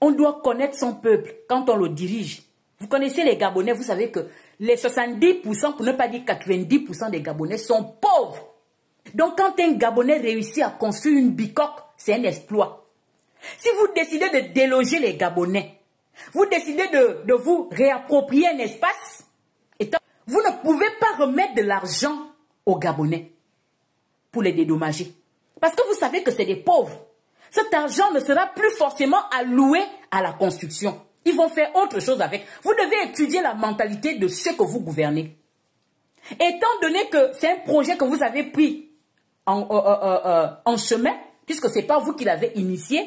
On doit connaître son peuple quand on le dirige. Vous connaissez les Gabonais, vous savez que les 70%, pour ne pas dire 90% des Gabonais sont pauvres. Donc quand un Gabonais réussit à construire une bicoque, c'est un exploit. Si vous décidez de déloger les Gabonais, vous décidez de vous réapproprier un espace, vous ne pouvez pas remettre de l'argent aux Gabonais pour les dédommager. Parce que vous savez que c'est des pauvres. Cet argent ne sera plus forcément alloué à la construction. Ils vont faire autre chose avec. Vous devez étudier la mentalité de ceux que vous gouvernez. Étant donné que c'est un projet que vous avez pris en chemin, puisque ce n'est pas vous qui l'avez initié,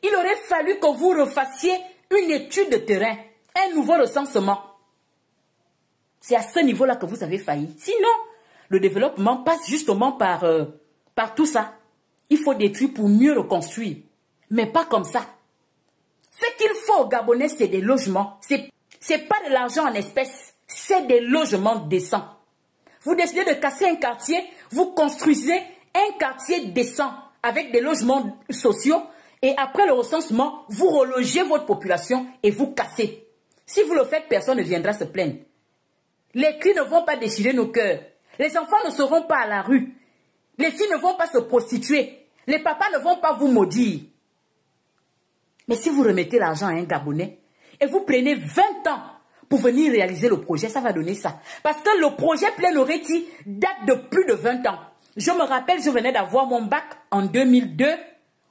il aurait fallu que vous refassiez une étude de terrain, un nouveau recensement. C'est à ce niveau-là que vous avez failli. Sinon, le développement passe justement par tout ça. Il faut détruire pour mieux reconstruire. Mais pas comme ça. Ce qu'il faut aux Gabonais, c'est des logements. C'est pas de l'argent en espèces. C'est des logements décents. Vous décidez de casser un quartier, vous construisez un quartier décent avec des logements sociaux et après le recensement, vous relogez votre population et vous cassez. Si vous le faites, personne ne viendra se plaindre. Les cris ne vont pas déchirer nos cœurs. Les enfants ne seront pas à la rue. Les filles ne vont pas se prostituer. Les papas ne vont pas vous maudire. Mais si vous remettez l'argent à un Gabonais et vous prenez 20 ans pour venir réaliser le projet, ça va donner ça. Parce que le projet Plein Oreti date de plus de 20 ans. Je me rappelle, je venais d'avoir mon bac en 2002.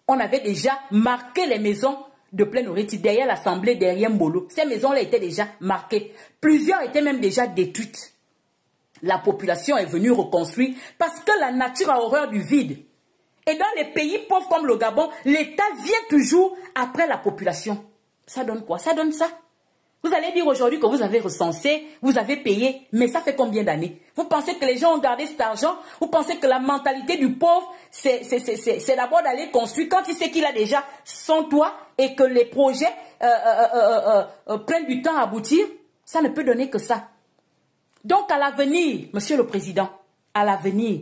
On avait déjà marqué les maisons de Plein Oreti derrière l'Assemblée, derrière Mbolo. Ces maisons-là étaient déjà marquées. Plusieurs étaient même déjà détruites. La population est venue reconstruire parce que la nature a horreur du vide. Et dans les pays pauvres comme le Gabon, l'État vient toujours après la population. Ça donne quoi? Ça donne ça. Vous allez dire aujourd'hui que vous avez recensé, vous avez payé, mais ça fait combien d'années? Vous pensez que les gens ont gardé cet argent? Vous pensez que la mentalité du pauvre, c'est d'abord d'aller construire quand il sait qu'il a déjà son toit et que les projets prennent du temps à aboutir? Ça ne peut donner que ça. Donc à l'avenir, Monsieur le Président, à l'avenir,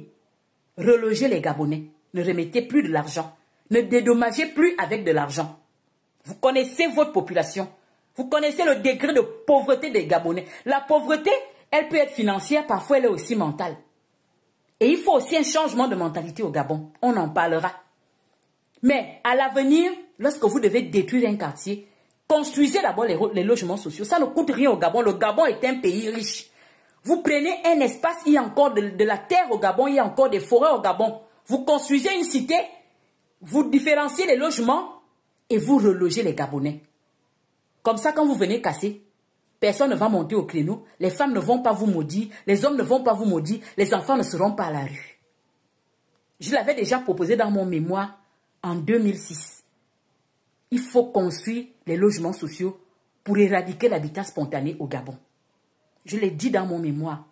relogez les Gabonais. Ne remettez plus de l'argent. Ne dédommagez plus avec de l'argent. Vous connaissez votre population. Vous connaissez le degré de pauvreté des Gabonais. La pauvreté, elle peut être financière, parfois elle est aussi mentale. Et il faut aussi un changement de mentalité au Gabon. On en parlera. Mais à l'avenir, lorsque vous devez détruire un quartier, construisez d'abord les logements sociaux. Ça ne coûte rien au Gabon. Le Gabon est un pays riche. Vous prenez un espace, il y a encore de la terre au Gabon, il y a encore des forêts au Gabon. Vous construisez une cité, vous différenciez les logements et vous relogez les Gabonais. Comme ça, quand vous venez casser, personne ne va monter au créneau, les femmes ne vont pas vous maudire, les hommes ne vont pas vous maudire, les enfants ne seront pas à la rue. Je l'avais déjà proposé dans mon mémoire en 2006. Il faut construire les logements sociaux pour éradiquer l'habitat spontané au Gabon. Je l'ai dit dans mon mémoire.